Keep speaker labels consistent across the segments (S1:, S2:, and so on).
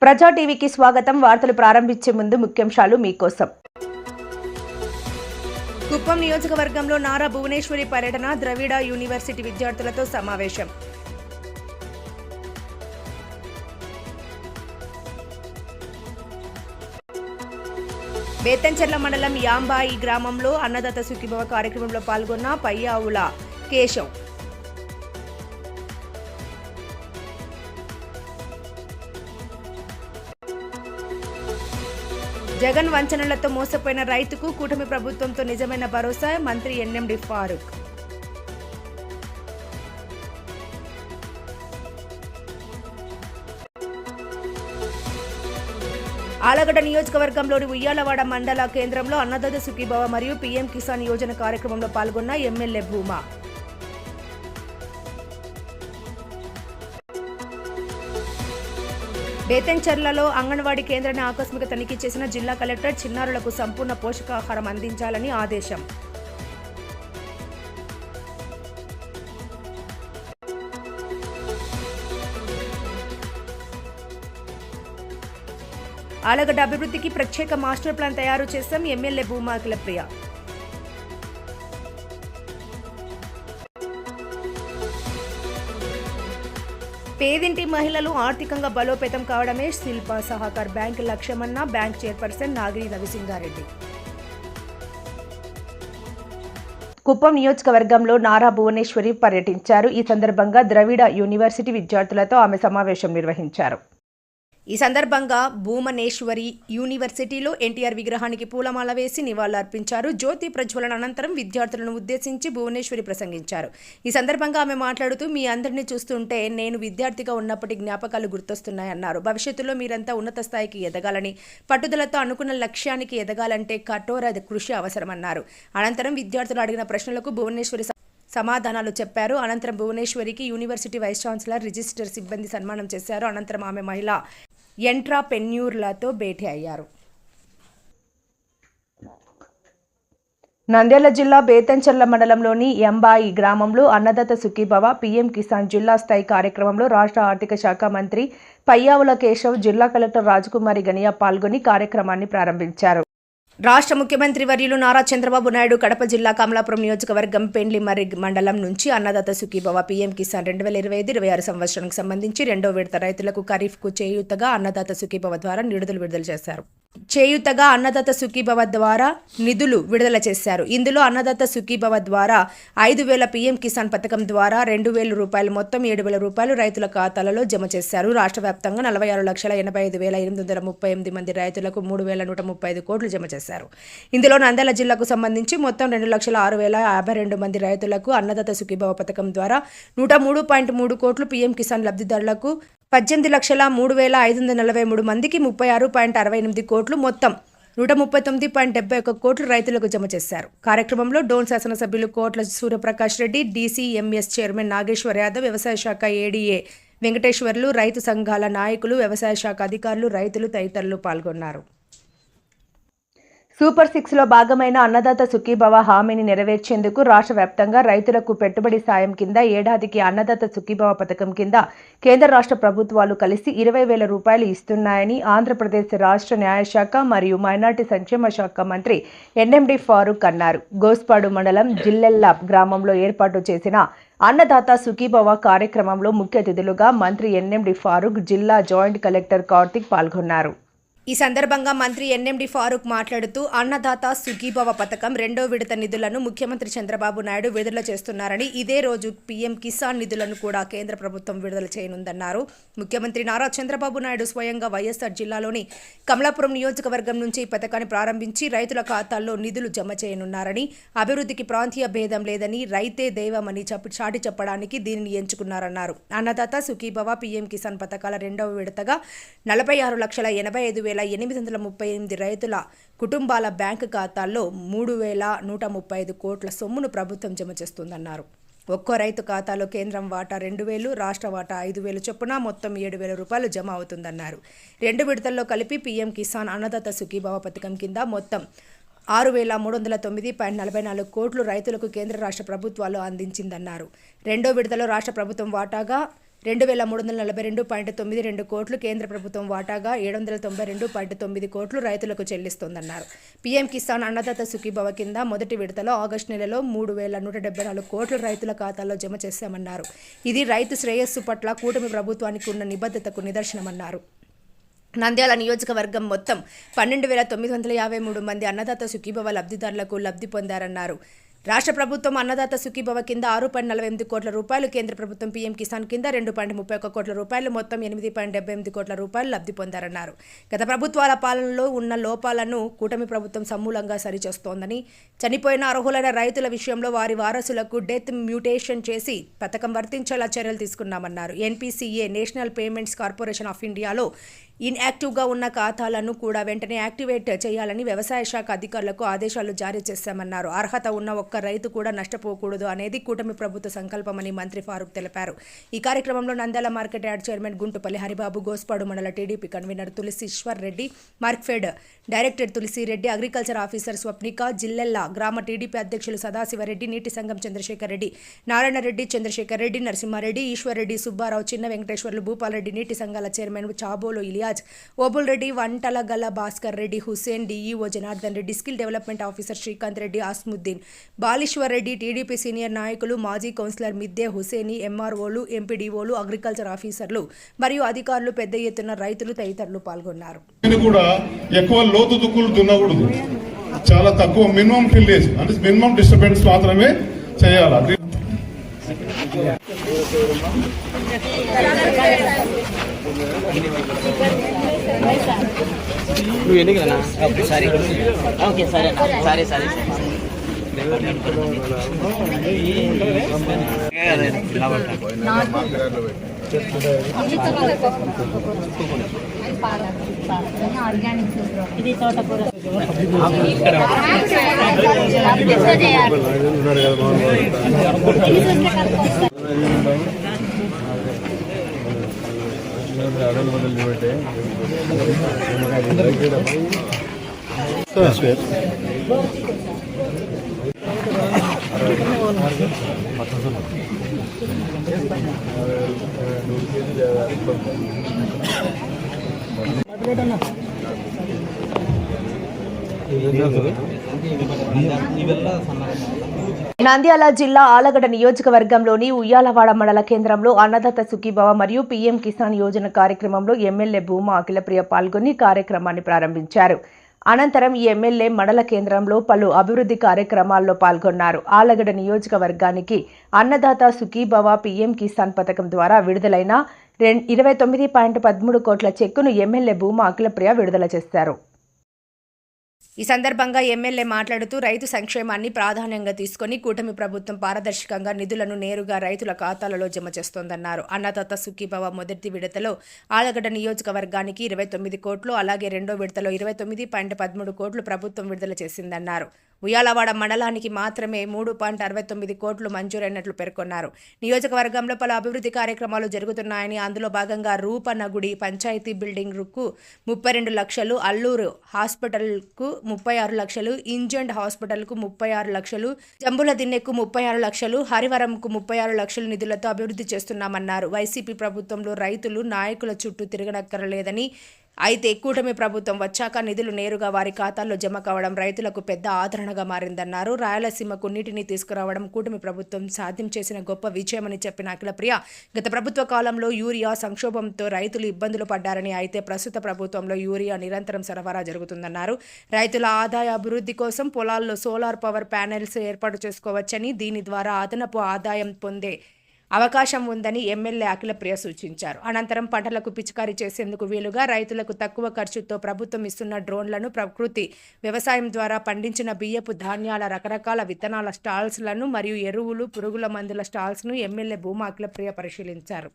S1: ప్రజా టీవీకి స్వాగతం. వార్తలు ప్రారంభించే ముందు ముఖ్యాంశాలు మీకోసం. కుప్పం నియోజకవర్గంలో నారా భువనేశ్వరి పర్యటన, ద్రవిడ యూనివర్సిటీ విద్యార్థులతో సమావేశం. బేతంచెర్ల మండలం యాంబాయి గ్రామంలో అన్నదాత సుఖీభవ కార్యక్రమంలో పాల్గొన్న పయ్యావుల కేశవ్. జగన్ వంచనలతో మోసపోయిన రైతుకు కూటమి ప్రభుత్వంతో నిజమైన భరోసా, మంత్రి ఎన్ఎండి ఫారూక్. ఆలగడ్డ నియోజకవర్గంలోని ఉయ్యాలవాడ మండల కేంద్రంలో అన్నదాత సుఖీభవ మరియు పీఎం కిసాన్ యోజన కార్యక్రమంలో పాల్గొన్న ఎమ్మెల్యే భూమా. బేతంచెర్లలో అంగన్వాడీ కేంద్రాన్ని ఆకస్మిక తనిఖీ చేసిన జిల్లా కలెక్టర్, చిన్నారులకు సంపూర్ణ పోషకాహారం అందించాలని ఆదేశం. ఆలగడ్డ అభివృద్ధికి ప్రత్యేక మాస్టర్ ప్లాన్ తయారు చేశాం, ఎమ్మెల్యే భూమా అఖిలప్రియ. పేదింటి మహిళలు ఆర్థికంగా బలోపేతం కావడమే శిల్ప సహకార్ బ్యాంక్ లక్ష్యమన్న బ్యాంక్ చైర్పర్సన్ నాగిరి రవిసింగారెడ్డి. కుప్పం నియోజకవర్గంలో నారా భువనేశ్వరి పర్యటించారు. ఈ సందర్భంగా ద్రవిడ యూనివర్సిటీ విద్యార్థులతో ఆమె సమావేశం నిర్వహించారు. ఈ సందర్భంగా భువనేశ్వరి యూనివర్సిటీలో ఎన్టీఆర్ విగ్రహానికి పూలమాల వేసి నివాళులర్పించారు. జ్యోతి ప్రజ్వలన అనంతరం విద్యార్థులను ఉద్దేశించి భువనేశ్వరి ప్రసంగించారు. ఈ సందర్భంగా ఆమె మాట్లాడుతూ, మీ అందరినీ చూస్తుంటే నేను విద్యార్థిగా ఉన్నప్పటి జ్ఞాపకాలు గుర్తొస్తున్నాయన్నారు. భవిష్యత్తులో మీరంతా ఉన్నత స్థాయికి ఎదగాలని, పట్టుదలతో అనుకున్న లక్ష్యానికి ఎదగాలంటే కఠోర కృషి అవసరమన్నారు. అనంతరం విద్యార్థులు అడిగిన ప్రశ్నలకు భువనేశ్వరి సమాధానాలు చెప్పారు. అనంతరం భువనేశ్వరికి యూనివర్సిటీ వైస్ ఛాన్సలర్, రిజిస్టర్ సిబ్బంది సన్మానం చేశారు. అనంతరం ఆమె మహిళా ఎంట్రాప్రెన్యూర్లతో భేటీ అయ్యారు. నంద్యాల జిల్లా బేతంచెర్ల మండలంలోని యాంబాయి గ్రామంలో అన్నదాత సుఖీభవ పీఎం కిసాన్ జిల్లా స్థాయి కార్యక్రమంలో రాష్ట్ర ఆర్థిక శాఖ మంత్రి పయ్యావుల కేశవ్, జిల్లా కలెక్టర్ రాజకుమారి గనియా పాల్గొని కార్యక్రమాన్ని ప్రారంభించారు. రాష్ట్ర ముఖ్యమంత్రి వర్యులు నారా చంద్రబాబు నాయుడు కడప జిల్లా కమలాపురం నియోజకవర్గం పెండ్లిమర్రి మండలం నుంచి అన్నదాత సుఖీభవ పీఎం కిసాన్ 2025-26 సంవత్సరానికి సంబంధించి రెండో విడత రైతులకు ఖరీఫ్కు చేయూతగా అన్నదాత సుఖీభవ ద్వారా నిధులు విడుదల చేశారు. ఇందులో అన్నదాత సుఖీభవ ద్వారా 5,000, పీఎం కిసాన్ పథకం ద్వారా 2,000 రూపాయలు, మొత్తం 7,000 రూపాయలు రైతుల ఖాతాలలో జమ చేశారు. రాష్ట్ర వ్యాప్తంగా 46,85,838 మంది రైతులకు 3,135 కోట్లు జమ చేశారు. ఇందులో నంద్యాల జిల్లాకు సంబంధించి మొత్తం 2,06,052 మంది రైతులకు అన్నదాత సుఖీభవ పథకం ద్వారా 103.3 కోట్లు, పీఎం కిసాన్ లబ్ధిదారులకు 18,03,543 మందికి 36.68 కోట్లు, మొత్తం 139.71 కోట్లు రైతులకు జమ చేశారు. కార్యక్రమంలో డోన్ శాసనసభ్యులు కోట్ల సూర్యప్రకాష్ రెడ్డి, డీసీఎంఎస్ చైర్మన్ నాగేశ్వర్ యాదవ్, వ్యవసాయ శాఖ ఏడీఏ వెంకటేశ్వర్లు, రైతు సంఘాల నాయకులు, వ్యవసాయ శాఖ అధికారులు, రైతులు తదితరులు పాల్గొన్నారు. సూపర్ 6లో భాగమైన అన్నదాత సుఖీభవ హామీని నెరవేర్చేందుకు రాష్ట్ర వ్యాప్తంగా రైతులకు పెట్టుబడి సాయం కింద ఏడాదికి అన్నదాత సుఖీభవ పథకం కింద కేంద్ర రాష్ట్ర ప్రభుత్వాలు కలిసి 20,000 రూపాయలు ఇస్తున్నాయని ఆంధ్రప్రదేశ్ రాష్ట్ర న్యాయశాఖ మరియు మైనార్టీ సంక్షేమ శాఖ మంత్రి ఎన్ఎండి ఫారూక్ అన్నారు. గోస్పాడు మండలం జిల్లెల్ల గ్రామంలో ఏర్పాటు చేసిన అన్నదాత సుఖీభవ కార్యక్రమంలో ముఖ్య అతిథులుగా మంత్రి ఎన్ఎండి ఫారూక్, జిల్లా జాయింట్ కలెక్టర్ కార్తిక్ పాల్గొన్నారు. ఈ సందర్భంగా మంత్రి ఎన్ఎండి ఫారూక్ మాట్లాడుతూ, అన్నదాత సుఖీభవ పథకం రెండో విడత నిధులను ముఖ్యమంత్రి చంద్రబాబు నాయుడు విడుదల చేస్తున్నారని, ఇదే రోజు పీఎం కిసాన్ నిధులను కూడా కేంద్ర ప్రభుత్వం విడుదల చేయనుందన్నారు. ముఖ్యమంత్రి నారా చంద్రబాబు నాయుడు స్వయంగా వైఎస్ఆర్ జిల్లాలోని కమలాపురం నియోజకవర్గం నుంచి ఈ పథకాన్ని ప్రారంభించి రైతుల ఖాతాల్లో నిధులు జమ చేయనున్నారని, అభివృద్ధికి ప్రాంతీయ భేదం లేదని, రైతే దైవమని చాటి చెప్పడానికి దీనిని ఎంచుకున్నారన్నారు. అన్నదాత సుఖీభవ పీఎం కిసాన్ పథకాల రెండవ విడతగా 46,85,838 రైతుల కుటుంబాల బ్యాంకు ఖాతాల్లో 3,135 కోట్ల సొమ్మును ప్రభుత్వం జమ చేస్తుందన్నారు. ఒక్కో రైతు ఖాతాలో కేంద్రం వాటా 2,000, రాష్ట్ర వాటా 5,000 చొప్పున మొత్తం 7,000 రూపాయలు జమ అవుతుందన్నారు. 2 విడతల్లో కలిపి పీఎం కిసాన్ అన్నదాత సుఖీభవ పథకం కింద మొత్తం 6,309.44 కోట్లు రైతులకు కేంద్ర రాష్ట్ర ప్రభుత్వాలు అందించిందన్నారు. రెండో విడతలో రాష్ట్ర ప్రభుత్వం వాటాగా 2342.92 కోట్లు, కేంద్ర ప్రభుత్వం వాటాగా 792.9 కోట్లు రైతులకు చెల్లిస్తోందన్నారు. పీఎం కిసాన్ అన్నదాత సుఖీభవ కింద మొదటి విడతలో ఆగస్టు నెలలో 3,174 కోట్లు రైతుల ఖాతాల్లో జమ చేశామన్నారు. ఇది రైతు శ్రేయస్సు పట్ల కూటమి ప్రభుత్వానికి ఉన్న నిబద్ధతకు నిదర్శనమన్నారు. నంద్యాల నియోజకవర్గం మొత్తం 12,953 మంది అన్నదాత సుఖీభవ లబ్ధిదారులకు లబ్ధి పొందారన్నారు. రాష్ట్ర ప్రభుత్వం అన్నదాత సుఖీభవ కింద 6.48 కోట్ల రూపాయలు, కేంద్ర ప్రభుత్వం పీఎం కిసాన్ కింద 2.31 కోట్ల రూపాయలు, మొత్తం 8.78 కోట్ల రూపాయలు లబ్ధి పొందారన్నారు. గత ప్రభుత్వాల పాలనలో ఉన్న లోపాలను కూటమి ప్రభుత్వం సమూలంగా సరిచేస్తోందని, చనిపోయిన అర్హులైన రైతుల విషయంలో వారి వారసులకు డెత్ మ్యూటేషన్ చేసి పథకం వర్తించేలా చర్యలు తీసుకున్నామన్నారు. ఎన్పీసీఏ నేషనల్ పేమెంట్స్ కార్పొరేషన్ ఆఫ్ ఇండియాలో ఇన్యాక్టివ్గా ఉన్న ఖాతాలను కూడా వెంటనే యాక్టివేట్ చేయాలని వ్యవసాయ శాఖ అధికారులకు ఆదేశాలు జారీ చేశామన్నారు. అర్హత ఉన్న ఒక్క రైతు కూడా నష్టపోకూడదు అనేది కూటమి ప్రభుత్వ సంకల్పమని మంత్రి ఫారూక్ తెలిపారు. ఈ కార్యక్రమంలో Nandyal market yard chairman Guntupalli Haribabu, Gospadu మండల TDP convener Tulasishwar Reddy, Markfed director Tulasireddy, agriculture officer Swapnika, Jillella గ్రామ టీడీపీ అధ్యక్షులు సదాశివరెడ్డి, నీటి సంఘం చంద్రశేఖర్ రెడ్డి, నారాయణ రెడ్డి, చంద్రశేఖర్ రెడ్డి, నరసింహారెడ్డి, ఈశ్వర్రెడ్డి, సుబ్బారావు, చిన్న వెంకటేశ్వర్లు, భూపాలరెడ్డి, నీటి సంఘాల chairman Chabolu Iliyaz, Obul Reddy, Vantalagala Bhaskar Reddy, Hussain, DEO Janardhan Reddy, skill development officer Srikanth Reddy, Asmuddin, Baleeshwar Reddy, TDP senior నాయకులు, మాజీ కౌన్సిలర్ మిద్దె హుసేని, ఎంఆర్ఓలు, ఎంపీడీఓలు, అగ్రికల్చర్ ఆఫీసర్లు మరియు అధికారులు పెద్ద ఎత్తున రైతులు తదితరులు పాల్గొన్నారు.
S2: ఎక్కువ లోతు దుక్కులు దున్నకూడదు, చాలా తక్కువ మినిమం ఫిల్లేజ్ అంటే మినిమం డిస్టర్బెన్స్ మాత్రమే చేయాలి.
S3: నువ్వు ఎందుకు సరే ఓకే సరే సరే సరే
S4: ఇది తోటకూర
S1: నంద్యాల జిల్లా ఆలగడ్డ నియోజకవర్గంలోని ఉయ్యాలవాడ మండల కేంద్రంలో అన్నదాత సుఖీభవ మరియు పీఎం కిసాన్ యోజన కార్యక్రమంలో ఎమ్మెల్యే భూమా అఖిలప్రియ పాల్గొని కార్యక్రమాన్ని ప్రారంభించారు. అనంతరం ఈ ఎమ్మెల్యే మండల కేంద్రంలో పలు అభివృద్ధి కార్యక్రమాల్లో పాల్గొన్నారు. ఆలగడ్డ నియోజకవర్గానికి అన్నదాత సుఖీభవ పీఎం కిసాన్ పథకం ద్వారా విడుదలైన 29.13 కోట్ల చెక్కును ఎమ్మెల్యే భూమా అఖిలప్రియ విడుదల చేశారు. ఈ సందర్భంగా ఎమ్మెల్యే మాట్లాడుతూ రైతు సంక్షేమాన్ని ప్రాధాన్యంగా తీసుకుని కూటమి ప్రభుత్వం పారదర్శకంగా నిధులను నేరుగా రైతుల ఖాతాలలో జమ చేస్తోందన్నారు. అన్నదాత సుఖీభవ మొదటి విడతలో ఆలగడ్డ నియోజకవర్గానికి 29 కోట్లు, అలాగే రెండో విడతలో 29.13 కోట్లు ప్రభుత్వం విడుదల చేసిందన్నారు. ఉయ్యాలవాడ మండలానికి మాత్రమే 3.69 కోట్లు మంజూరైనట్లు పేర్కొన్నారు. నియోజకవర్గంలో పలు అభివృద్ధి కార్యక్రమాలు జరుగుతున్నాయని, అందులో భాగంగా రూపనగుడి పంచాయతీ బిల్డింగ్కు 32 లక్షలు, అల్లూరు హాస్పిటల్కు 36 లక్షలు, ఇంజెండ్ హాస్పిటల్కు 36 లక్షలు, జంబుల దిన్నెకు 36 లక్షలు, హరివరంకు 36 లక్షలు నిధులతో అభివృద్ధి చేస్తున్నామన్నారు. వైసీపీ ప్రభుత్వంలో రైతులు నాయకుల చుట్టూ తిరగనక్కర్లేదని, అయితే కూటమి ప్రభుత్వం వచ్చాక నిధులు నేరుగా వారి ఖాతాల్లో జమ కావడం రైతులకు పెద్ద ఆదరణగా మారిందన్నారు. రాయలసీమకు నీటిని తీసుకురావడం కూటమి ప్రభుత్వం సాధ్యం చేసిన గొప్ప విజయమని చెప్పిన అఖిలప్రియ, గత ప్రభుత్వ కాలంలో యూరియా సంక్షోభంతో రైతులు ఇబ్బందులు పడ్డారని, అయితే ప్రస్తుత ప్రభుత్వంలో యూరియా నిరంతరం సరఫరా జరుగుతుందన్నారు. రైతుల ఆదాయ అభివృద్ధి కోసం పొలాల్లో సోలార్ పవర్ ప్యానెల్స్ ఏర్పాటు చేసుకోవచ్చని, దీని ద్వారా అదనపు ఆదాయం పొందే అవకాశం ఉందని ఎమ్మెల్యే అఖిలప్రియ సూచించారు. అనంతరం పంటలకు పిచికారీ చేసేందుకు వీలుగా రైతులకు తక్కువ ఖర్చుతో ప్రభుత్వం ఇస్తున్న డ్రోన్లను, ప్రకృతి వ్యవసాయం ద్వారా పండించిన బియ్యపు ధాన్యాల రకరకాల విత్తనాల స్టాల్స్లను మరియు ఎరువులు, పురుగుల మందుల స్టాల్స్ను ఎమ్మెల్యే భూమా అఖిలప్రియ పరిశీలించారు.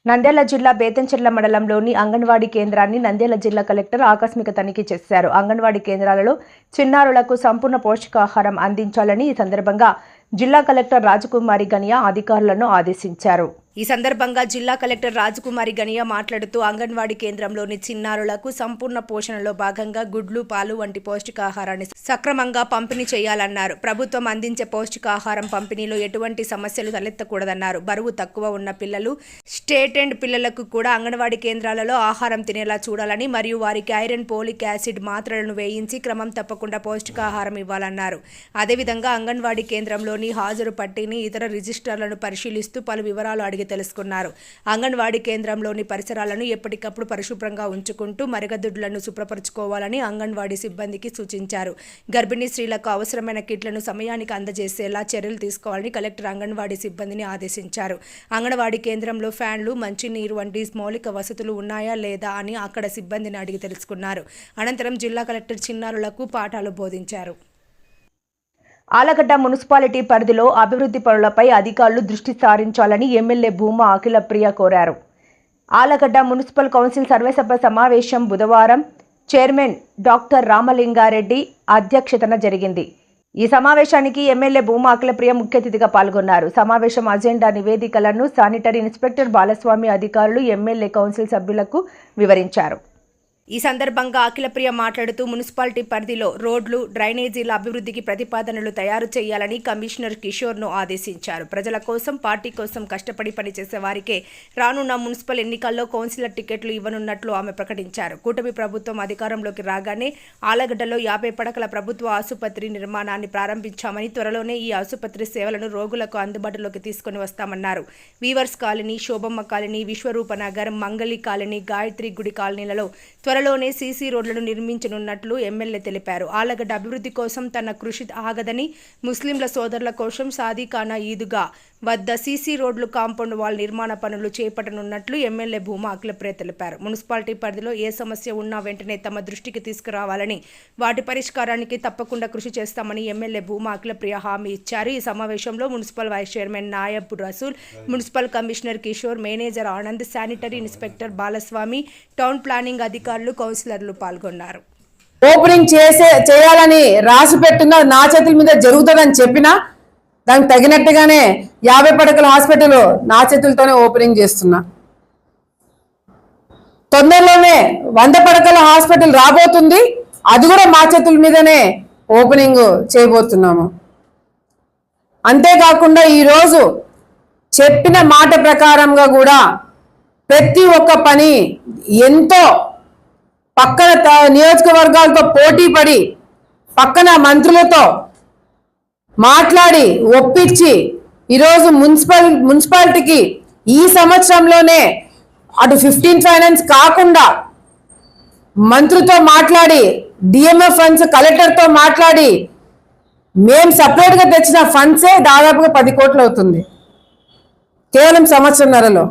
S1: నంద్యాల జిల్లా బేతంచెర్ల మండలంలోని అంగన్వాడీ కేంద్రాన్ని నంద్యాల జిల్లా కలెక్టర్ ఆకస్మిక తనిఖీ చేశారు. అంగన్వాడీ కేంద్రాలలో చిన్నారులకు సంపూర్ణ పోషకాహారం అందించాలని ఈ సందర్భంగా జిల్లా కలెక్టర్ రాజకుమారి గనియా అధికారులను ఆదేశించారు. ఈ సందర్భంగా జిల్లా కలెక్టర్ రాజకుమారి గనియా మాట్లాడుతూ అంగన్వాడీ కేంద్రంలోని చిన్నారులకు సంపూర్ణ పోషణలో భాగంగా గుడ్లు, పాలు వంటి పౌష్టికాహారాన్ని సక్రమంగా పంపిణీ చేయాలన్నారు. ప్రభుత్వం అందించే పౌష్టికాహారం పంపిణీలో ఎటువంటి సమస్యలు తలెత్తకూడదన్నారు. బరువు తక్కువ ఉన్న పిల్లలు, స్టేట్ ఎండ్ పిల్లలకు కూడా అంగన్వాడీ కేంద్రాలలో ఆహారం తినేలా చూడాలని మరియు వారికి ఐరన్, పోలిక్ యాసిడ్ మాత్రలను వేయించి క్రమం తప్పకుండా పౌష్టికాహారం ఇవ్వాలన్నారు. అదేవిధంగా అంగన్వాడీ కేంద్రంలోని హాజరు పట్టీని, ఇతర రిజిస్టర్లను పరిశీలిస్తూ పలు వివరాలు అడిగి తెలుసుకున్నారు. అంగన్వాడీ కేంద్రంలోని పరిసరాలను ఎప్పటికప్పుడు పరిశుభ్రంగా ఉంచుకుంటూ మరగదుడ్లను శుభ్రపరచుకోవాలని అంగన్వాడీ సిబ్బందికి సూచించారు. గర్భిణీ స్త్రీలకు అవసరమైన కిట్లను సమయానికి అందజేసేలా చర్యలు తీసుకోవాలని కలెక్టర్ అంగన్వాడీ సిబ్బందిని ఆదేశించారు. అంగన్వాడీ కేంద్రంలో ఫ్యాన్లు, మంచినీరు వంటి మౌలిక వసతులు ఉన్నాయా లేదా అని అక్కడ సిబ్బందిని అడిగి తెలుసుకున్నారు. అనంతరం జిల్లా కలెక్టర్ చిన్నారులకు పాఠాలు బోధించారు. ఆలగడ్డ మున్సిపాలిటీ పరిధిలో అభివృద్ధి పనులపై అధికారులు దృష్టి సారించాలని ఎమ్మెల్యే భూమా అఖిలప్రియ కోరారు. ఆలగడ్డ మున్సిపల్ కౌన్సిల్ సర్వసభ సమావేశం బుధవారం చైర్మన్ డాక్టర్ రామలింగారెడ్డి అధ్యక్షతన జరిగింది. ఈ సమావేశానికి ఎమ్మెల్యే భూమా అఖిలప్రియ ముఖ్య అతిథిగా పాల్గొన్నారు. సమావేశం అజెండా నివేదికలను శానిటరీ ఇన్స్పెక్టర్ బాలస్వామి అధికారులు ఎమ్మెల్యే కౌన్సిల్ సభ్యులకు వివరించారు. ఈ సందర్భంగా అఖిలప్రియ మాట్లాడుతూ మున్సిపాలిటీ పరిధిలో రోడ్లు, డ్రైనేజీల అభివృద్ధికి ప్రతిపాదనలు తయారు చేయాలని కమిషనర్ కిషోర్ను ఆదేశించారు. ప్రజల కోసం, పార్టీ కోసం కష్టపడి పనిచేసే వారికే రానున్న మున్సిపల్ ఎన్నికల్లో కౌన్సిలర్ టికెట్లు ఇవ్వనున్నట్లు ఆమె ప్రకటించారు. కూటమి ప్రభుత్వం అధికారంలోకి రాగానే ఆలగడ్డలో 50 పడకల ప్రభుత్వ ఆసుపత్రి నిర్మాణాన్ని ప్రారంభించామని, త్వరలోనే ఈ ఆసుపత్రి సేవలను రోగులకు అందుబాటులోకి తీసుకుని వస్తామన్నారు. Weavers colony, Shobhamma colony, Vishwarupanagar, Mangali colony, Gayatri గుడి కాలనీలలో త్వరలోనే సీసీ రోడ్లను నిర్మించనున్నట్లు ఎమ్మెల్యే తెలిపారు. ఆలగడ్డ అభివృద్ధి కోసం తన కృషి ఆగదని, ముస్లింల సోదరుల కోసం సాదిఖానా ఈదుగా వద్ద సీసీ రోడ్లు, కాంపౌండ్ వాల్ నిర్మాణ పనులు చేపట్టనున్నట్లు ఎమ్మెల్యే భూమా అఖిలప్రియ తెలిపారు. మున్సిపాలిటీ పరిధిలో ఏ సమస్య ఉన్నా వెంటనే తమ దృష్టికి తీసుకురావాలని, వాటి పరిష్కారానికి తప్పకుండా కృషి చేస్తామని ఎమ్మెల్యే భూమా అఖిలప్రియ హామీ ఇచ్చారు. ఈ సమావేశంలో municipal vice chairman Nayab Rasool, municipal commissioner Kishore, manager Anand, sanitary inspector Balaswamy, town planning అధికారులు, కౌన్సిలర్లు పాల్గొన్నారు.
S4: ఓపెనింగ్ చేయాలని రాసి పెట్టిందో నా చేతుల మీద జరుగుతుందని చెప్పినా దానికి తగినట్టుగానే 50 పడకల హాస్పిటల్ నా చేతులతోనే ఓపెనింగ్ చేస్తున్నా. తొందరలోనే 100 పడకల హాస్పిటల్ రాబోతుంది. అది కూడా మా చేతుల మీదనే ఓపెనింగ్ చేయబోతున్నాము. అంతేకాకుండా ఈరోజు చెప్పిన మాట ప్రకారంగా కూడా ప్రతి ఒక్క పని ఎంతో పక్కన నియోజకవర్గాలతో పోటీ పడి పక్కన మంత్రులతో మాట్లాడి ఒప్పించి ఈరోజు మున్సిపాలిటీకి ఈ సంవత్సరంలోనే అటు 15th ఫైనాన్స్ కాకుండా మంత్రితో మాట్లాడి, డిఎంఎఫ్ ఫండ్స్ కలెక్టర్తో మాట్లాడి మేము సపరేట్గా తెచ్చిన ఫండ్సే దాదాపుగా 10 కోట్లు అవుతుంది కేవలం సంవత్సరంన్నరలో.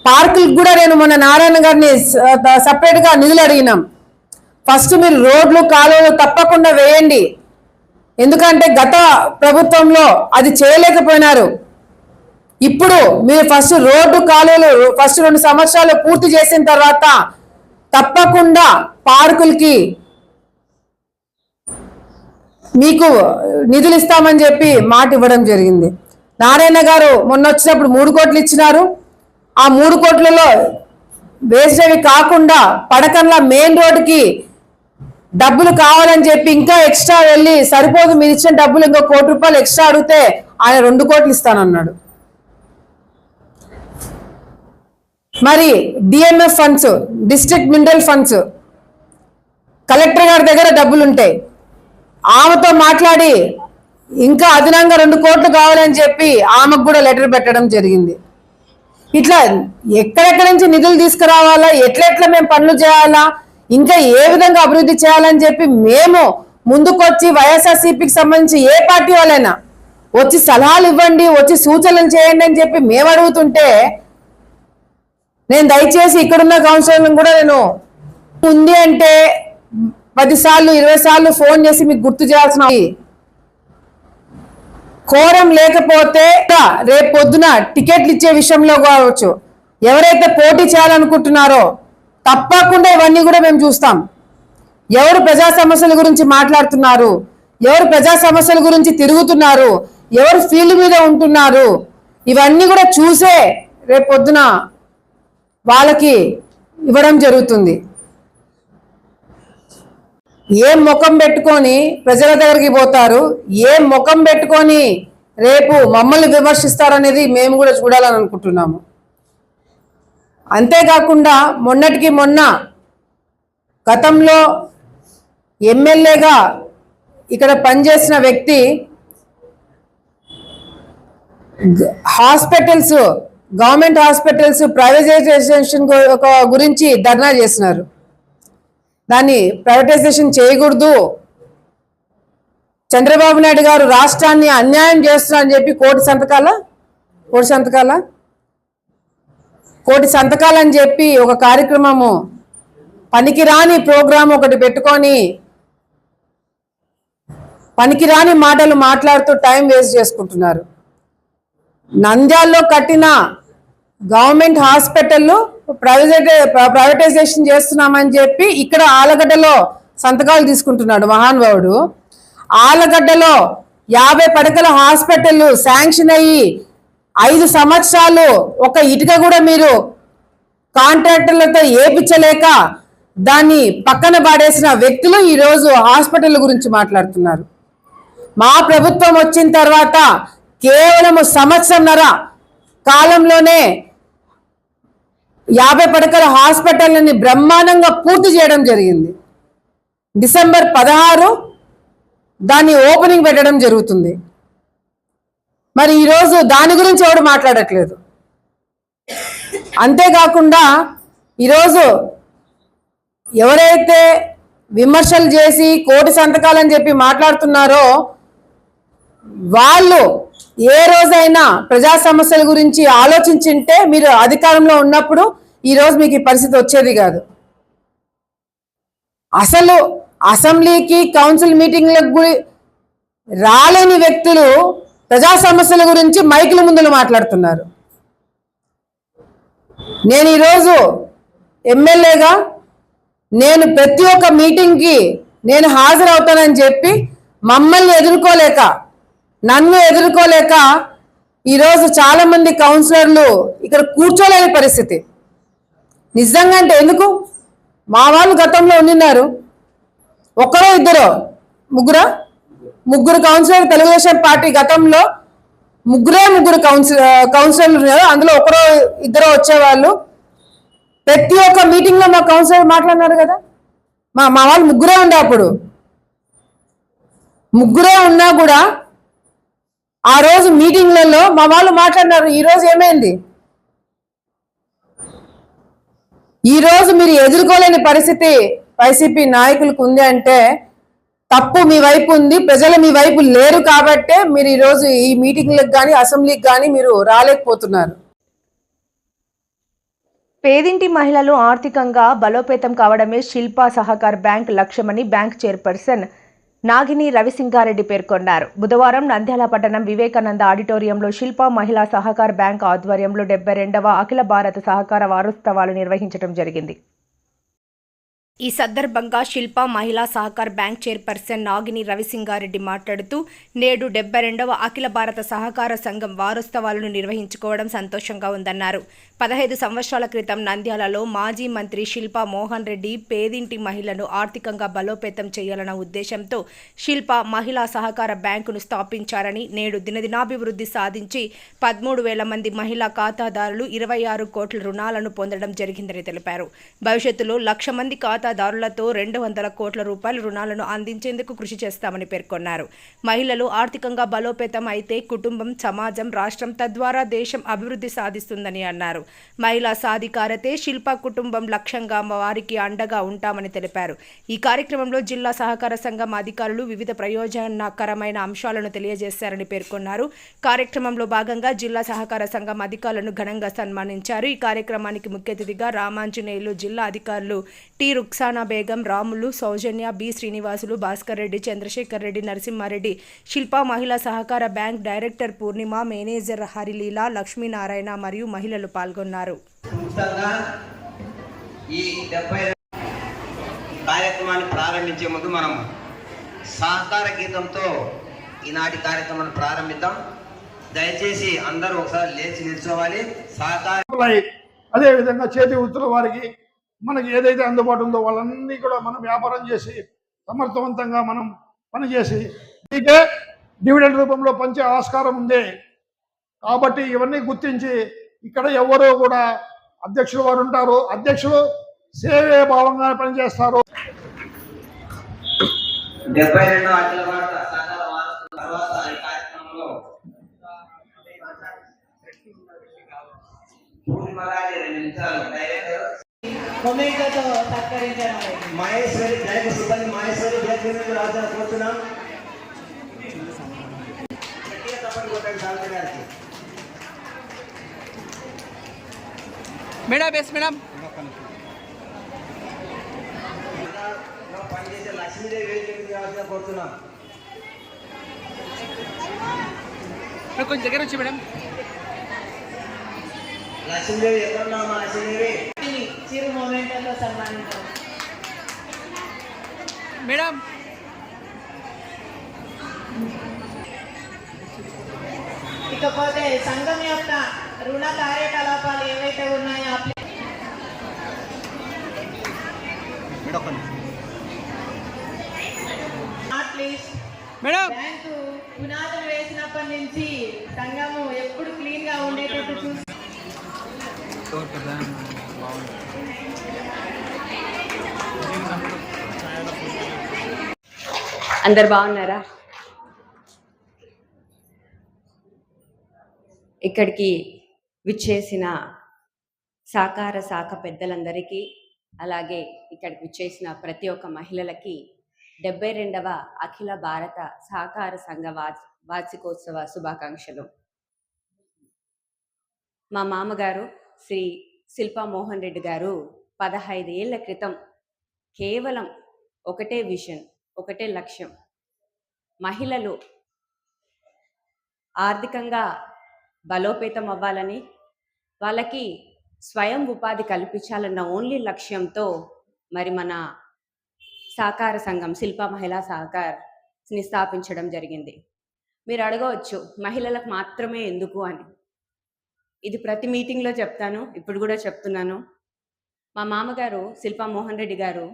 S4: పార్కులకు కూడా నేను మొన్న నారాయణ గారిని సపరేట్గా నిధులు అడిగినాం. ఫస్ట్ మీరు రోడ్లు, కాలువలు తప్పకుండా వేయండి, ఎందుకంటే గత ప్రభుత్వంలో అది చేయలేకపోయినారు. ఇప్పుడు మీరు ఫస్ట్ రోడ్డు, కాలువలు ఫస్ట్ 2 సంవత్సరాలు పూర్తి చేసిన తర్వాత తప్పకుండా పార్కులకి మీకు నిధులు ఇస్తామని చెప్పి మాట ఇవ్వడం జరిగింది. నారాయణ గారు మొన్న వచ్చినప్పుడు 3 కోట్లు ఇచ్చినారు. ఆ 3 కోట్లలో వేసేవి కాకుండా పడకల్లా మెయిన్ రోడ్డుకి డబ్బులు కావాలని చెప్పి ఇంకా ఎక్స్ట్రా వెళ్ళి సరిపోదు, మీరు ఇచ్చిన డబ్బులు ఇంకో ₹1 కోటి ఎక్స్ట్రా అడిగితే ఆయన 2 కోట్లు ఇస్తానన్నాడు. మరి DMF funds, district mineral funds collector గారి దగ్గర డబ్బులు ఉంటాయి, ఆమెతో మాట్లాడి ఇంకా అదనంగా 2 కోట్లు కావాలని చెప్పి ఆమెకు కూడా లెటర్ పెట్టడం జరిగింది. ఇట్లా ఎక్కడెక్కడి నుంచి నిధులు తీసుకురావాలా, ఎట్లెట్లా మేము పనులు చేయాలా, ఇంకా ఏ విధంగా అభివృద్ధి చేయాలని చెప్పి మేము ముందుకొచ్చి వైఎస్ఆర్సీపీకి సంబంధించి ఏ పార్టీ వాళ్ళైనా వచ్చి సలహాలు ఇవ్వండి, వచ్చి సూచనలు చేయండి అని చెప్పి మేము అడుగుతుంటే, నేను దయచేసి ఇక్కడున్న కౌన్సిలర్లను కూడా నేను ఉంది అంటే 10 సార్లు 20 సార్లు ఫోన్ చేసి మీకు గుర్తు చేయాల్సిన కోరం లేకపోతే రేపు పొద్దున టికెట్లు ఇచ్చే విషయంలో కావచ్చు, ఎవరైతే పోటీ చేయాలనుకుంటున్నారో తప్పకుండా ఇవన్నీ కూడా మేము చూస్తాం. ఎవరు ప్రజా సమస్యల గురించి మాట్లాడుతున్నారు, ఎవరు ప్రజా సమస్యల గురించి తిరుగుతున్నారు, ఎవరు ఫీల్డ్ మీద ఉంటున్నారు, ఇవన్నీ కూడా చూసే రేపు పొద్దున వాళ్ళకి ఇవ్వడం జరుగుతుంది. ఏం ముఖం పెట్టుకొని ప్రజల దగ్గరికి పోతారు, ఏం ముఖం పెట్టుకొని రేపు మమ్మల్ని విమర్శిస్తారనేది మేము కూడా చూడాలని అనుకుంటున్నాము. అంతేకాకుండా మొన్నటికి మొన్న గతంలో ఎమ్మెల్యేగా ఇక్కడ పనిచేసిన వ్యక్తి హాస్పిటల్స్, గవర్నమెంట్ హాస్పిటల్స్ ప్రైవేటైజేషన్ గురించి ధర్నా చేస్తున్నారు. దాన్ని ప్రైవేటైజేషన్ చేయకూడదు, చంద్రబాబు నాయుడు గారు రాష్ట్రాన్ని అన్యాయం చేస్తున్నారని చెప్పి కోటి సంతకాలని చెప్పి ఒక కార్యక్రమము, పనికిరాని ప్రోగ్రాం ఒకటి పెట్టుకొని పనికిరాని మాటలు మాట్లాడుతూ టైం వేస్ట్ చేసుకుంటున్నారు. నంద్యాలలో కట్టిన గవర్నమెంట్ హాస్పిటల్ ప్రైవేటైజేషన్ చేస్తున్నామని చెప్పి ఇక్కడ ఆలగడ్డలో సంతకాలు తీసుకుంటున్నాడు మహానుభావుడు. ఆలగడ్డలో 50 పడకల హాస్పిటల్ శాంక్షన్ అయ్యి 5 సంవత్సరాలు ఒక ఇటుక కూడా మీరు కాంట్రాక్టర్లతో ఏపించలేక దాన్ని పక్కన పాడేసిన వ్యక్తులు ఈరోజు హాస్పిటల్ గురించి మాట్లాడుతున్నారు. మా ప్రభుత్వం వచ్చిన తర్వాత కేవలం సంవత్సరంన్నర కాలంలోనే 50 పడకల హాస్పిటల్ని బ్రహ్మాండంగా పూర్తి చేయడం జరిగింది. డిసెంబర్ 16 దాన్ని ఓపెనింగ్ పెట్టడం జరుగుతుంది. మరి ఈరోజు దాని గురించి ఎవడు మాట్లాడట్లేదు. అంతేకాకుండా ఈరోజు ఎవరైతే విమర్శలు చేసి కోటి సంతకాలని చెప్పి మాట్లాడుతున్నారో వాళ్ళు ఏ రోజైనా ప్రజా సమస్యల గురించి ఆలోచించింటే మీరు అధికారంలో ఉన్నప్పుడు ఈరోజు మీకు ఈ పరిస్థితి వచ్చేది కాదు. అసలు అసెంబ్లీకి కౌన్సిల్ మీటింగ్లకు రాలేని వ్యక్తులు ప్రజా సమస్యల గురించి మైకుల ముందు మాట్లాడుతున్నారు. నేను ఈరోజు ఎమ్మెల్యేగా నేను ప్రతి ఒక్క మీటింగ్కి నేను హాజరవుతానని చెప్పి మమ్మల్ని ఎదుర్కోలేక, నన్ను ఎదుర్కోలేక ఈరోజు చాలా మంది కౌన్సిలర్లు ఇక్కడ కూర్చోలేని పరిస్థితి. నిజంగా అంటే ఎందుకు? మా వాళ్ళు గతంలో ఉండినారు, ఒకరో ఇద్దరో ముగ్గురు కౌన్సిలర్ తెలుగుదేశం పార్టీ గతంలో ముగ్గురు కౌన్సిలర్లు ఉన్నారు. అందులో ఒకరో ఇద్దరో వచ్చేవాళ్ళు. ప్రతి ఒక్క మీటింగ్లో మా కౌన్సిలర్ మాట్లాడినారు కదా. మా వాళ్ళు ముగ్గురే ఉండే, అప్పుడు ముగ్గురే ఉన్నా కూడా ఆ రోజు మీటింగ్లలో మా వాళ్ళు మాట్లాడినారు. ఈరోజు ఏమైంది? ఈరోజు మీరు ఎదుర్కోలేని పరిస్థితి వైసీపీ నాయకులకు ఉంది అంటే తప్పు మీ వైపు ఉంది, ప్రజలు మీ వైపు లేరు కాబట్టే మీరు ఈరోజు ఈ మీటింగ్లకు కానీ అసెంబ్లీకి కానీ మీరు రాలేకపోతున్నారు.
S1: పేదింటి మహిళలు ఆర్థికంగా బలోపేతం కావడమే శిల్పా సహకార్ బ్యాంక్ లక్ష్యమని బ్యాంక్ చైర్పర్సన్ నాగిని రవిసింగారెడ్డి పేర్కొన్నారు. బుధవారం నంద్యాల పట్టణం వివేకానంద ఆడిటోరియంలో శిల్పా మహిళా సహకార్ బ్యాంక్ ఆధ్వర్యంలో 72వ అఖిల భారత సహకార వారోత్సవాలు నిర్వహించడం జరిగింది. ఈ సందర్భంగా శిల్పా మహిళా సహకార్ బ్యాంక్ చైర్పర్సన్ నాగిని రవిసింగారెడ్డి మాట్లాడుతూ, నేడు 72వ అఖిల భారత సహకార సంఘం వారోత్సవాలను నిర్వహించుకోవడం సంతోషంగా ఉందన్నారు. 15 సంవత్సరాల క్రితం నంద్యాలలో మాజీ మంత్రి శిల్పా మోహన్ రెడ్డి పేదింటి మహిళలను ఆర్థికంగా బలోపేతం చేయాలన్న ఉద్దేశంతో శిల్పా మహిళా సహకార బ్యాంకును స్థాపించారని, నేడు దినదినాభివృద్ధి సాధించి 13,000 మంది మహిళా ఖాతాదారులు 26 కోట్ల రుణాలను పొందడం జరిగిందని తెలిపారు. భవిష్యత్తులో 1,00,000 మంది ఖాతాదారులతో 200 కోట్ల రూపాయల రుణాలను అందించేందుకు కృషి చేస్తామని పేర్కొన్నారు. మహిళలు ఆర్థికంగా బలోపేతం అయితే కుటుంబం, సమాజం, రాష్ట్రం తద్వారా దేశం అభివృద్ధి సాధిస్తుందని అన్నారు. మహిళా సాధికారతే శిల్పా కుటుంబం లక్ష్యంగా వారికి అండగా ఉంటామని తెలిపారు. ఈ కార్యక్రమంలో జిల్లా సహకార సంఘం అధికారులు వివిధ ప్రయోజనకరమైన అంశాలను తెలియజేశారని పేర్కొన్నారు. కార్యక్రమంలో భాగంగా జిల్లా సహకార సంఘం అధికారులను ఘనంగా సన్మానించారు. ఈ కార్యక్రమానికి ముఖ్య అతిథిగా రామాంజనేయులు, జిల్లా అధికారులు టి రుక్సానా బేగం, రాములు, సౌజన్య, బి శ్రీనివాసులు, భాస్కర్ రెడ్డి, చంద్రశేఖర్ రెడ్డి, నరసింహారెడ్డి, శిల్పా మహిళా సహకార బ్యాంక్ డైరెక్టర్ పూర్ణిమ, మేనేజర్ హరిలీల, లక్ష్మీనారాయణ మరియు మహిళలు పాల్గొన్నారు.
S5: ఈ 70 కార్యక్రమాన్ని ప్రారంభించే ముందు మనం సహకార గీతంతో ఈనాటి కార్యక్రమాన్ని ప్రారంభిద్దాం. దయచేసి అందరూ ఒకసారి లేచి నిల్చోవాలి. సహకార
S6: అదే విధంగా చేతి వృత్తుల వారికి మనకి ఏదైతే అందుబాటు ఉందో వాళ్ళన్నీ కూడా మనం వ్యాపారం చేసి సమర్థవంతంగా మనం పనిచేసి మీకే డివిడెండ్ రూపంలో పంచే ఆస్కారం ఉంది. కాబట్టి ఇవన్నీ గుర్తించి ఇక్కడ ఎవరో కూడా అధ్యక్షులు వారు ఉంటారు. అధ్యక్షులు సేవే భావంగా పనిచేస్తారు.
S5: 72వ అఖిల భారత సహకార వారోత్సవం తర్వాత ఈ కార్యక్రమంలో పూర్ణిమగారి 2 నిమిషాలు డైరెక్టర్
S7: మొమెంటోతో సత్కరించడం.
S5: మహేశ్వరి బ్యాంకు సిబ్బంది మహేశ్వరి బ్యాంకు నుండి రాజా కోరుతున్నాం. గట్టిగా తప్పని కొట్టండి సావిత్రి గారికి.
S3: మేడం ఎస్ మేడం
S5: పనిచేసే లక్ష్మీదేవి వేదిక నుండి రాజా కోరుతున్నాం.
S3: కొంచెం దగ్గర వచ్చి మేడం.
S5: లక్ష్మీదేవి ఎక్కడున్నామా? లక్ష్మీదేవి
S7: చిరు మొమెంటోతో సన్మానించాం.
S3: మేడం
S7: ఇకపోతే సంఘం యొక్క రుణ కార్యకలాపాలు ఏవైతే ఉన్నాయో
S3: మేడం
S7: బ్యాంకు పునాదులు వేసినప్పటి నుంచి సంఘము ఎప్పుడు క్లీన్ గా ఉండేటట్టు చూసి
S8: అందరు బాగున్నారా? ఇక్కడికి విచ్చేసిన సహకార శాఖ పెద్దలందరికీ, అలాగే ఇక్కడికి విచ్చేసిన ప్రతి ఒక్క మహిళలకి 72వ అఖిల భారత సహకార సంఘ వార్షికోత్సవ శుభాకాంక్షలు. మా మామగారు శ్రీ శిల్పా మోహన్ రెడ్డి గారు 15 ఏళ్ల క్రితం కేవలం ఒకటే విజన్, ఒకటే లక్ష్యం, మహిళలు ఆర్థికంగా బలోపేతం అవ్వాలని, వాళ్ళకి స్వయం ఉపాధి కల్పించాలన్న ఓన్లీ లక్ష్యంతో మరి మన సహకార సంఘం శిల్ప మహిళా సహకార్ని స్థాపించడం జరిగింది. మీరు అడగవచ్చు మహిళలకు మాత్రమే ఎందుకు అని. ఇది ప్రతి మీటింగ్లో చెప్తాను, ఇప్పుడు కూడా చెప్తున్నాను. మా మామగారు శిల్పా మోహన్ రెడ్డి గారు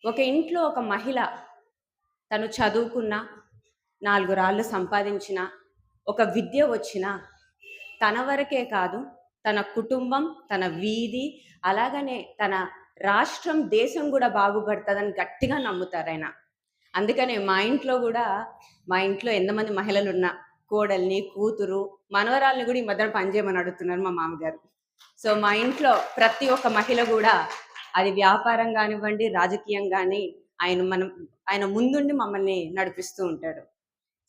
S8: ఒక ఇంట్లో ఒక మహిళ తను చదువుకున్న, 4 రాళ్ళు సంపాదించిన, ఒక విద్య వచ్చిన, తన వరకే కాదు తన కుటుంబం, తన వీధి, అలాగనే తన రాష్ట్రం, దేశం కూడా బాగుపడుతుందని గట్టిగా నమ్ముతారు ఆయన. అందుకనే మా ఇంట్లో ఎంతమంది మహిళలు ఉన్నా కోడల్ని, కూతురు, మనవరాల్ని కూడా ఈ మధ్య పనిచేయమని అడుగుతున్నారు మా మామగారు. సో మా ఇంట్లో ప్రతి ఒక్క మహిళ కూడా అది వ్యాపారం కానివ్వండి, రాజకీయం కానీ ఆయన ముందుండి మమ్మల్ని నడిపిస్తూ ఉంటాడు.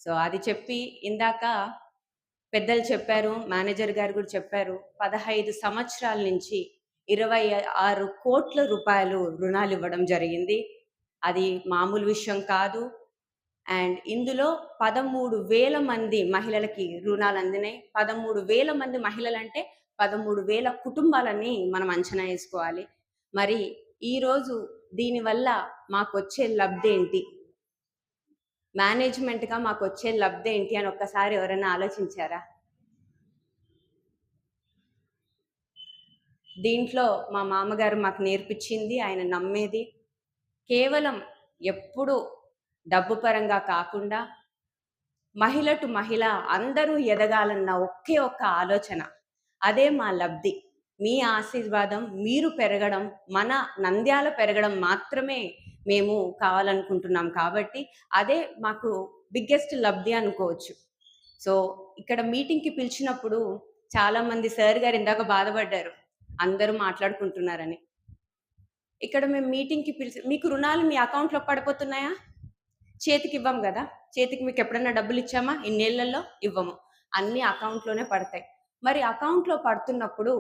S8: సో అది చెప్పి ఇందాక పెద్దలు చెప్పారు, మేనేజర్ గారు కూడా చెప్పారు, 15 సంవత్సరాల నుంచి 26 కోట్ల రూపాయలు రుణాలు ఇవ్వడం జరిగింది. అది మామూలు విషయం కాదు. అండ్ ఇందులో 13,000 మంది మహిళలకి రుణాలు అందినాయి. 13,000 మంది మహిళలంటే 13,000 కుటుంబాలని మనం అంచనా వేసుకోవాలి. మరి ఈరోజు దీనివల్ల మాకు వచ్చే లబ్ధి ఏంటి, మేనేజ్మెంట్గా మాకు వచ్చే లబ్ధి ఏంటి అని ఒక్కసారి ఎవరైనా ఆలోచించారా? దీంట్లో మా మామగారు మాకు నేర్పించింది, ఆయన నమ్మేది కేవలం ఎప్పుడు డబ్బు పరంగా కాకుండా మహిళ టు మహిళ అందరూ ఎదగాలన్న ఒకే ఒక్క ఆలోచన. అదే మా లబ్ధి. మీ ఆశీర్వాదం, మీరు పెరగడం, మన నంద్యాల పెరగడం మాత్రమే మేము కావాలనుకుంటున్నాం. కాబట్టి అదే మాకు బిగ్గెస్ట్ లబ్ధి అనుకోవచ్చు. సో ఇక్కడ మీటింగ్కి పిలిచినప్పుడు చాలామంది సార్ గారు ఇందాక బాధపడ్డారు, అందరూ మాట్లాడుకుంటున్నారని. ఇక్కడ మేము మీటింగ్కి మీకు రుణాలు మీ అకౌంట్లో పడిపోతున్నాయా? చేతికి ఇవ్వం కదా, చేతికి మీకు ఎప్పుడైనా డబ్బులు ఇచ్చామా? ఇన్నేళ్లలో ఇవ్వము, అన్నీ అకౌంట్లోనే పడతాయి. మరి అకౌంట్లో పడుతున్నప్పుడు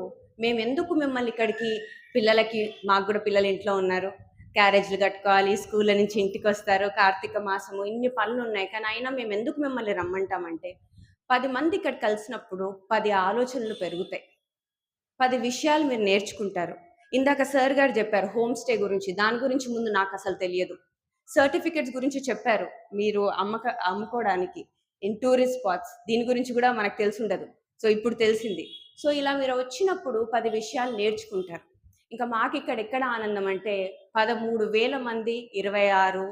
S8: మేము ఎందుకు మిమ్మల్ని ఇక్కడికి, పిల్లలకి, మాకు కూడా పిల్లలు ఇంట్లో ఉన్నారు, క్యారేజ్లు కట్టుకోవాలి, స్కూళ్ళ నుంచి ఇంటికి వస్తారు, కార్తీక మాసము, ఇన్ని పనులు ఉన్నాయి. కానీ అయినా మేము ఎందుకు మిమ్మల్ని రమ్మంటామంటే 10 మంది ఇక్కడ కలిసినప్పుడు 10 ఆలోచనలు పెరుగుతాయి, 10 విషయాలు మీరు నేర్చుకుంటారు. ఇందాక సార్ గారు చెప్పారు హోమ్ స్టే గురించి, దాని గురించి ముందు నాకు అసలు తెలియదు. సర్టిఫికెట్స్ గురించి చెప్పారు, మీరు అమ్ముకోవడానికి ఇన్ టూరిస్ట్ స్పాట్స్. దీని గురించి కూడా మనకు తెలిసి ఉండదు. సో ఇప్పుడు తెలిసింది. సో ఇలా మీరు వచ్చినప్పుడు 10 విషయాలు నేర్చుకుంటారు. ఇంకా మాకు ఇక్కడ ఎక్కడ ఆనందం అంటే 13,000 మంది 26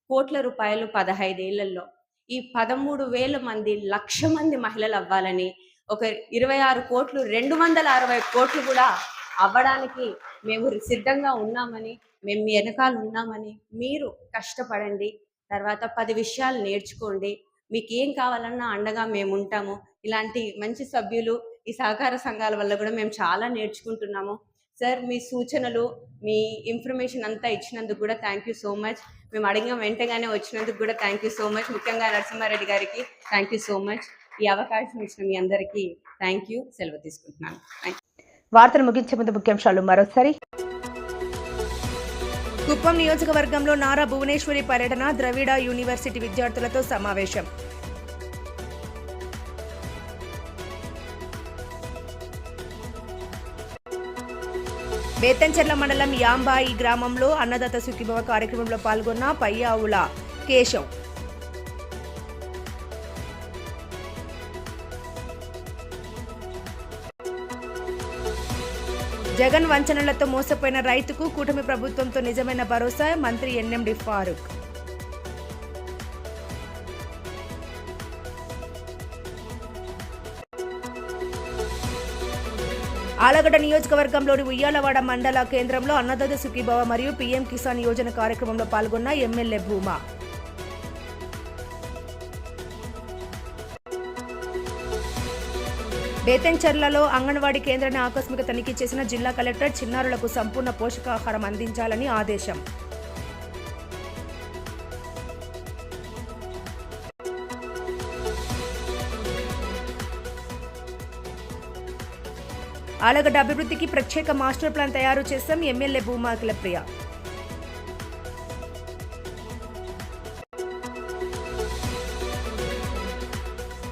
S8: కోట్ల రూపాయలు 15 ఏళ్లలో ఈ 13,000 మంది 1,00,000 మంది మహిళలు అవ్వాలని, ఒక 26 కోట్లు 260 కోట్లు కూడా అవ్వడానికి మేము సిద్ధంగా ఉన్నామని, మేము మీ వెనకాల ఉన్నామని, మీరు కష్టపడండి. తర్వాత 10 విషయాలు నేర్చుకోండి. మీకు ఏం కావాలన్నా అండగా మేము ఉంటాము. ఇలాంటి మంచి సభ్యులు ఈ సహకార సంఘాల వల్ల కూడా మేము చాలా నేర్చుకుంటున్నాము. సార్, మీ సూచనలు, మీ ఇన్ఫర్మేషన్ అంతా ఇచ్చినందుకు కూడా థ్యాంక్ యూ సో మచ్. మేము అడిగిన వెంటనే వచ్చినందుకు కూడా థ్యాంక్ యూ సో మచ్. ముఖ్యంగా నరసింహారెడ్డి గారికి థ్యాంక్ యూ సో మచ్. ఈ అవకాశం ఇచ్చిన మీ అందరికీ థ్యాంక్ యూ. సెలవు తీసుకుంటున్నాను.
S1: వార్తలు ముగించే ముందు ముఖ్యాంశాలు మరోసారి. కుప్పం నియోజకవర్గంలో నారా భువనేశ్వరి పర్యటన, ద్రవిడ యూనివర్సిటీ విద్యార్థులతో సమావేశం. బేతంచెర్ల మండలం యాంబాయి గ్రామంలో అన్నదాత సుఖీభవ కార్యక్రమంలో పాల్గొన్న పయ్యావుల కేశవ్. జగన్ వంచనలతో మోసపోయిన రైతుకు కూటమి ప్రభుత్వంతో నిజమైన భరోసా, మంత్రి ఎన్ఎండి ఫారూక్. ఆలగడ్డ నియోజకవర్గంలోని ఉయ్యాలవాడ మండల కేంద్రంలో అన్నదాత సుఖీభవ మరియు పీఎం కిసాన్ యోజన కార్యక్రమంలో పాల్గొన్న ఎమ్మెల్యే భూమా. బేతంచెర్లలో అంగన్వాడీ కేంద్రాన్ని ఆకస్మిక తనిఖీ చేసిన జిల్లా కలెక్టర్, చిన్నారులకు సంపూర్ణ పోషకాహారం అందించాలని ఆదేశం. ఆలగడ్డ అభివృద్ధికి ప్రత్యేక మాస్టర్ ప్లాన్ తయారు చేశాం, ఎమ్మెల్యే భూమా అఖిలప్రియ.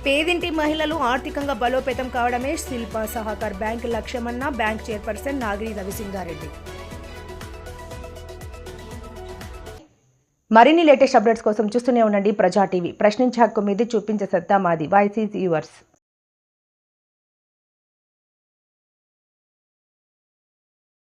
S1: పేదింటి మహిళలు ఆర్థికంగా బలోపేతం కావడమే శిల్ప సహకార్ బ్యాంక్ లక్ష్యమన్న బ్యాంక్ చైర్పర్సన్ నాగిరి రవిసింగారెడ్డి. మరిన్ని లేటెస్ట్ అప్డేట్స్ కోసం చూస్తూనే ఉండండి ప్రజా టీవీ. ప్రశ్నించే హక్కు మీది, చూపించే సత్తా మాది. Voice is yours.